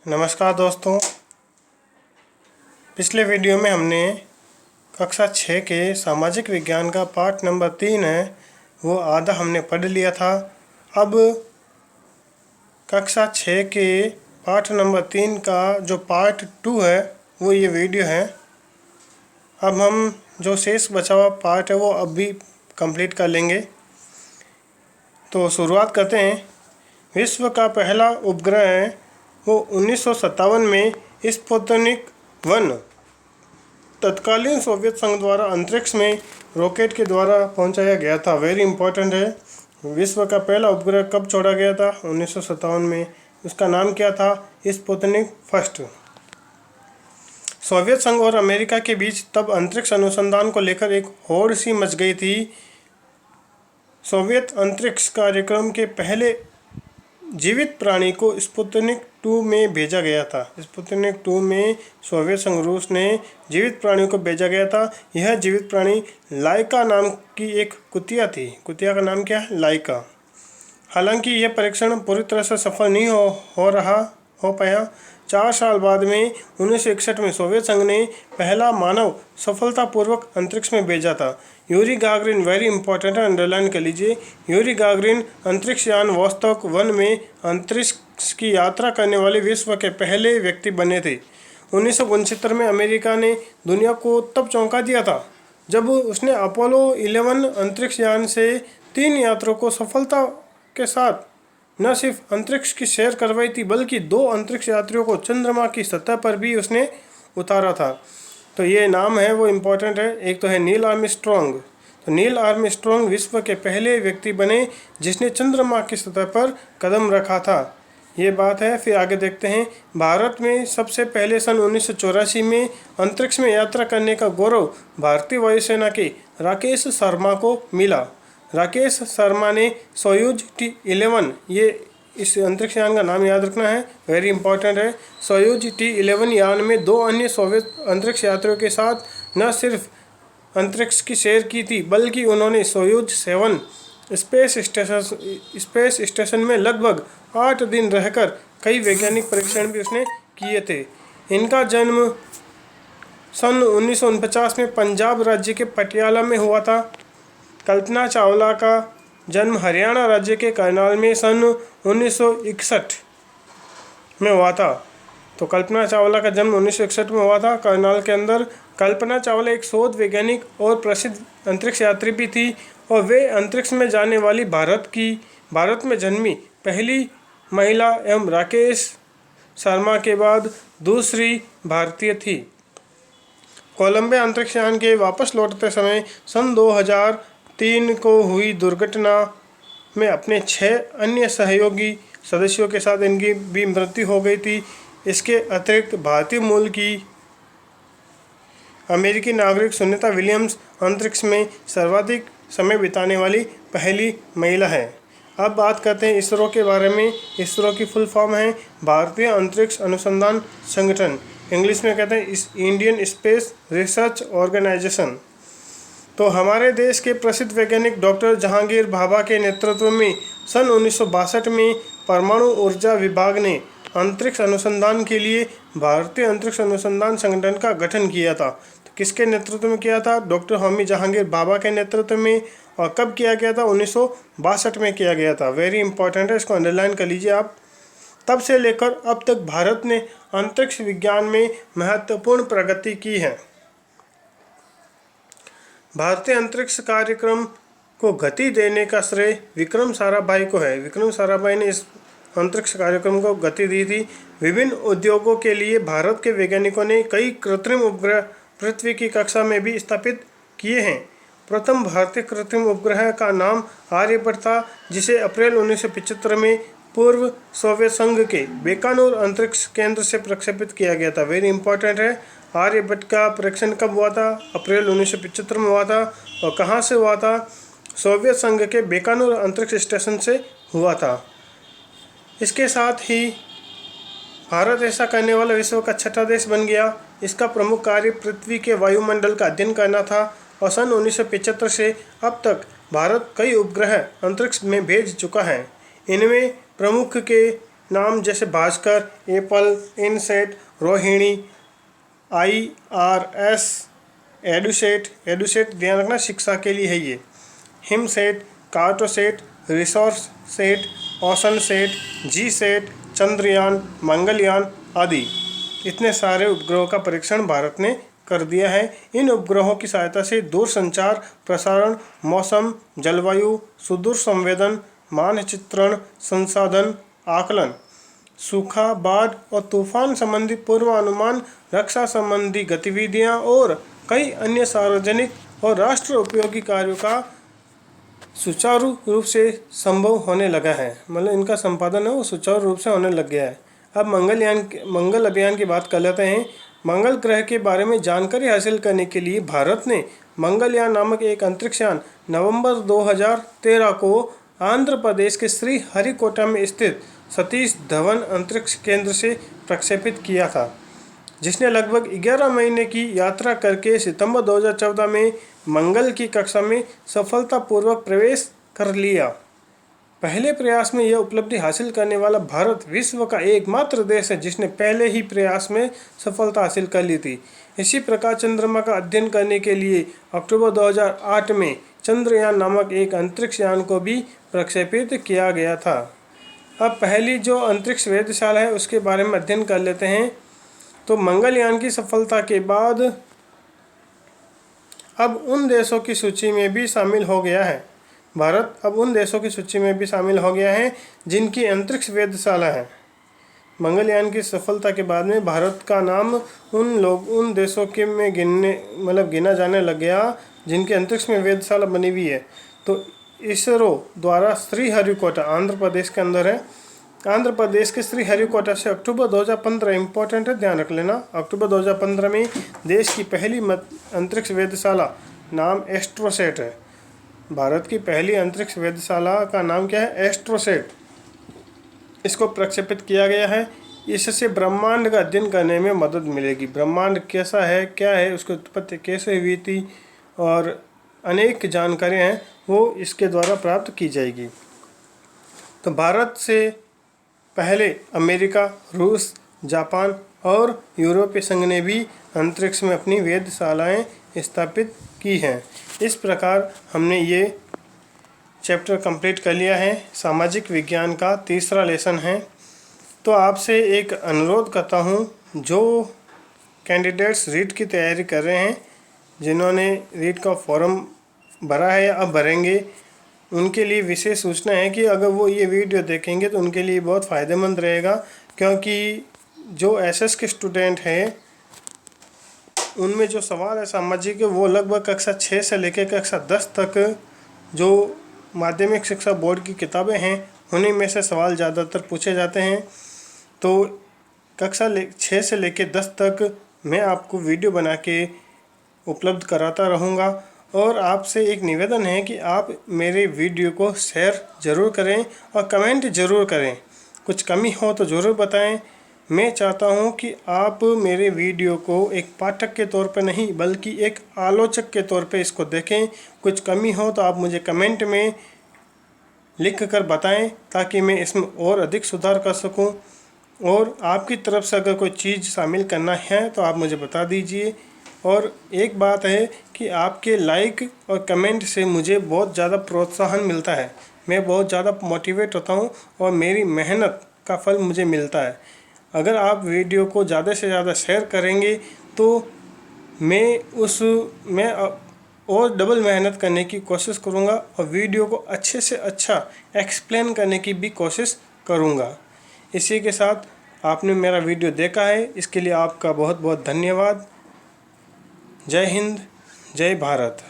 नमस्कार दोस्तों। पिछले वीडियो में हमने कक्षा 6 के सामाजिक विज्ञान का पाठ नंबर 3 है वो आधा हमने पढ़ लिया था। अब कक्षा 6 के पाठ नंबर 3 का जो पार्ट 2 है वो ये वीडियो है। अब हम जो शेष बचा हुआ पार्ट है वो अब भी कंप्लीट कर लेंगे। तो शुरुआत करते हैं। विश्व का पहला उपग्रह है वो 1957 में स्पुतनिक 1 तत्कालीन सोवियत संघ द्वारा अंतरिक्ष में रॉकेट के द्वारा पहुंचाया गया था। वेरी इंपॉर्टेंट है। विश्व का पहला उपग्रह कब छोड़ा गया था? 1957 में। उसका नाम क्या था? Sputnik first. सोवियत संघ और अमेरिका के बीच तब अंतरिक्ष अनुसंधान को लेकर एक होड़ सी मच गई थी। सोवियत अंतरिक्ष कार्यक्रम के पहले जीवित प्राणी को स्पुतनिक 2 में भेजा गया था। स्पुतनिक 2 में सोवियत संघ रूस ने जीवित प्राणी को भेजा गया था। यह जीवित प्राणी लाइका नाम की एक कुतिया थी। कुतिया का नाम क्या है? लाइका। हालांकि यह परीक्षण पूरी तरह से सफल नहीं हो पाया। 4 साल बाद में 1961 में सोवियत संघ ने पहला मानव सफलतापूर्वक अंतरिक्ष में भेजा था। यूरी गागरिन, वेरी इंपॉर्टेंट है, अंडरलाइन कर लीजिए। यूरी गागरिन अंतरिक्ष यान वोस्तोक 1 में अंतरिक्ष की यात्रा करने वाले विश्व के पहले व्यक्ति बने थे। 1969 में अमेरिका ने दुनिया को तब चौंका दिया था जब उसने अपोलो 11 अंतरिक्ष यान से 3 यात्रियों को सफलता के साथ न सिर्फ अंतरिक्ष की सैर करवाई थी बल्कि 2 अंतरिक्ष यात्रियों को चंद्रमा की सतह पर भी उसने उतारा था। तो ये नाम है वो इम्पोर्टेंट है। एक तो है नील आर्मस्ट्रॉन्ग। तो नील आर्मस्ट्रॉन्ग विश्व के पहले व्यक्ति बने जिसने चंद्रमा की सतह पर कदम रखा था। ये बात है। फिर आगे देखते हैं। भारत में सबसे पहले सन 1984 में अंतरिक्ष में यात्रा करने का गौरव भारतीय वायुसेना के राकेश शर्मा को मिला। राकेश शर्मा ने सोयूज T11, ये इस अंतरिक्ष यान का नाम याद रखना है, वेरी इंपॉर्टेंट है। सोयूज T11 यान में 2 अन्य सोवियत अंतरिक्ष यात्रियों के साथ न सिर्फ अंतरिक्ष की सैर की थी बल्कि उन्होंने सोयूज 7 स्पेस स्टेशन में लगभग 8 दिन रहकर कई वैज्ञानिक परीक्षण भी उसने किए थे। इनका जन्म सन 1949 में पंजाब राज्य के पटियाला में हुआ था। कल्पना चावला का जन्म हरियाणा राज्य के करनाल में सन 1961 में हुआ था। तो कल्पना चावला का जन्म 1961 में हुआ था करनाल के अंदर। कल्पना चावला एक शोध वैज्ञानिक और प्रसिद्ध अंतरिक्ष यात्री भी थी और वे अंतरिक्ष में जाने वाली भारत में जन्मी पहली महिला एवं राकेश शर्मा के बाद दूसरी भारतीय थी। कोलंबिया अंतरिक्ष यान के वापस लौटते समय सन 2003 को हुई दुर्घटना में अपने 6 अन्य सहयोगी सदस्यों के साथ इनकी भी मृत्यु हो गई थी। इसके अतिरिक्त भारतीय मूल की अमेरिकी नागरिक सुनीता विलियम्स अंतरिक्ष में सर्वाधिक समय बिताने वाली पहली महिला है। अब बात करते हैं इसरो के बारे में। इसरो की फुल फॉर्म है भारतीय अंतरिक्ष अनुसंधान संगठन। इंग्लिश में कहते हैं इंडियन स्पेस रिसर्च ऑर्गेनाइजेशन। तो हमारे देश के प्रसिद्ध वैज्ञानिक डॉक्टर जहांगीर भाभा के नेतृत्व में सन 1962 में परमाणु ऊर्जा विभाग ने अंतरिक्ष अनुसंधान के लिए भारतीय अंतरिक्ष अनुसंधान संगठन का गठन किया था। तो किसके नेतृत्व में किया था? डॉक्टर होमी जहांगीर भाभा के नेतृत्व में। और कब किया गया था? 1962 में किया गया था। वेरी इंपॉर्टेंट है, इसको अंडरलाइन कर लीजिए आप। तब से लेकर अब तक भारत ने अंतरिक्ष विज्ञान में महत्वपूर्ण प्रगति की है। भारतीय अंतरिक्ष कार्यक्रम को गति देने का श्रेय विक्रम साराभाई को है। विक्रम साराभाई ने इस अंतरिक्ष कार्यक्रम को गति दी थी। विभिन्न उद्योगों के लिए भारत के वैज्ञानिकों ने कई कृत्रिम उपग्रह पृथ्वी की कक्षा में भी स्थापित किए हैं। प्रथम भारतीय कृत्रिम उपग्रह का नाम आर्यभट्ट था, जिसे अप्रैल 1975 में पूर्व सोवियत संघ के बेकानूर अंतरिक्ष केंद्र से प्रक्षेपित किया गया था। वेरी इंपॉर्टेंट है। आर्यभट्ट का परीक्षण कब हुआ था? अप्रैल 1975 में हुआ था। और कहाँ से हुआ था? सोवियत संघ के बेकानूर अंतरिक्ष स्टेशन से हुआ था। इसके साथ ही भारत ऐसा करने वाला विश्व का 6ठा देश बन गया। इसका प्रमुख कार्य पृथ्वी के वायुमंडल का अध्ययन करना था और सन 1975 से अब तक भारत कई उपग्रह अंतरिक्ष में भेज चुका है। इनमें प्रमुख के नाम जैसे भास्कर, एप्पल, इनसेट, रोहिणी, IRS, एडुसेट, एडुसेट ध्यान रखना शिक्षा के लिए है ये, Himsat, Cartosat, resource sat, ocean sat, GSAT, Chandrayaan, Mangalyaan आदि इतने सारे उपग्रहों का परीक्षण भारत ने कर दिया है। इन उपग्रहों की सहायता से दूर संचार, प्रसारण, मौसम, जलवायु, सुदूर संवेदन, मानचित्रण, संसाधन, आकलन, सूखा, बाढ़ और तूफान संबंधी पूर्वानुमान, रक्षा संबंधी गतिविधियां और कई अन्य सार्वजनिक और राष्ट्र उपयोगी कार्यों का सुचारू रूप से संभव होने लगा है। मतलब इनका संपादन है वो सुचारू रूप से होने लग गया है। अब मंगल अभियान की बात कर लेते हैं। मंगल ग्रह के बारे में जानकारी हासिल करने के लिए भारत ने मंगलयान नामक एक अंतरिक्ष यान नवंबर 2013 को आंध्र प्रदेश के श्रीहरिकोटा में स्थित सतीश धवन अंतरिक्ष केंद्र से प्रक्षेपित किया था, जिसने लगभग 11 महीने की यात्रा करके सितंबर 2014 में मंगल की कक्षा में सफलतापूर्वक प्रवेश कर लिया। पहले प्रयास में यह उपलब्धि हासिल करने वाला भारत विश्व का एकमात्र देश है जिसने पहले ही प्रयास में सफलता हासिल कर ली थी। इसी प्रकार चंद्रमा का अध्ययन करने के लिए अक्टूबर 2008 में चंद्रयान नामक एक अंतरिक्ष यान को भी प्रक्षेपित किया गया था। अब पहली जो अंतरिक्ष वेधशाला है उसके बारे में अध्ययन कर लेते हैं। तो मंगलयान की सफलता के बाद अब उन देशों की सूची में भी शामिल हो गया है। भारत अब उन देशों की सूची में भी शामिल हो गया है जिनकी अंतरिक्ष वेधशाला है। मंगलयान की सफलता के बाद में भारत का नाम उन देशों के में गिना जाने लग गया जिनकी अंतरिक्ष में वेधशाला बनी हुई है। तो इसरो द्वारा श्रीहरिकोटा आंध्र प्रदेश के अंदर है। आंध्र प्रदेश के श्रीहरिकोटा से अक्टूबर 2015 इम्पोर्टेंट है, ध्यान रख लेना। अक्टूबर 2015 में देश की पहली अंतरिक्ष वेधशाला नाम एस्ट्रोसेट है। भारत की पहली अंतरिक्ष वेधशाला का नाम क्या है? एस्ट्रोसेट। इसको प्रक्षेपित किया गया है। इससे ब्रह्मांड का अध्ययन करने में मदद मिलेगी। ब्रह्मांड कैसा है, क्या है, उसकी उत्पत्ति कैसे हुई थी और अनेक जानकारियाँ हैं वो इसके द्वारा प्राप्त की जाएगी। तो भारत से पहले अमेरिका, रूस, जापान और यूरोपीय संघ ने भी अंतरिक्ष में अपनी वेधशालाएँ स्थापित की हैं। इस प्रकार हमने ये चैप्टर कंप्लीट कर लिया है। सामाजिक विज्ञान का तीसरा लेसन है। तो आपसे एक अनुरोध करता हूँ, जो कैंडिडेट्स रीट की तैयारी कर रहे हैं, जिन्होंने रीट का फॉर्म भरा है या अब भरेंगे, उनके लिए विशेष सूचना है कि अगर वो ये वीडियो देखेंगे तो उनके लिए बहुत फ़ायदेमंद रहेगा, क्योंकि जो एसएस के स्टूडेंट हैं उनमें जो सवाल है सामाजिक के, वो लगभग कक्षा 6 से लेकर कक्षा 10 तक जो माध्यमिक शिक्षा बोर्ड की किताबें हैं उन्हीं में से सवाल ज़्यादातर पूछे जाते हैं। तो कक्षा 6 से लेकर 10 तक मैं आपको वीडियो बना के उपलब्ध कराता रहूँगा। और आपसे एक निवेदन है कि आप मेरे वीडियो को शेयर ज़रूर करें और कमेंट ज़रूर करें। कुछ कमी हो तो ज़रूर बताएं। मैं चाहता हूं कि आप मेरे वीडियो को एक पाठक के तौर पर नहीं बल्कि एक आलोचक के तौर पे इसको देखें। कुछ कमी हो तो आप मुझे कमेंट में लिख कर बताएं ताकि मैं इसमें और अधिक सुधार कर सकूं। और आपकी तरफ से अगर कोई चीज़ शामिल करना है तो आप मुझे बता दीजिए। और एक बात है कि आपके लाइक और कमेंट से मुझे बहुत ज़्यादा प्रोत्साहन मिलता है, मैं बहुत ज़्यादा मोटिवेट होता हूँ और मेरी मेहनत का फल मुझे मिलता है। अगर आप वीडियो को ज़्यादा से ज़्यादा शेयर करेंगे तो मैं और डबल मेहनत करने की कोशिश करूँगा और वीडियो को अच्छे से अच्छा एक्सप्लेन करने की भी कोशिश करूँगा। इसी के साथ आपने मेरा वीडियो देखा है, इसके लिए आपका बहुत बहुत धन्यवाद। जय हिंद, जय भारत।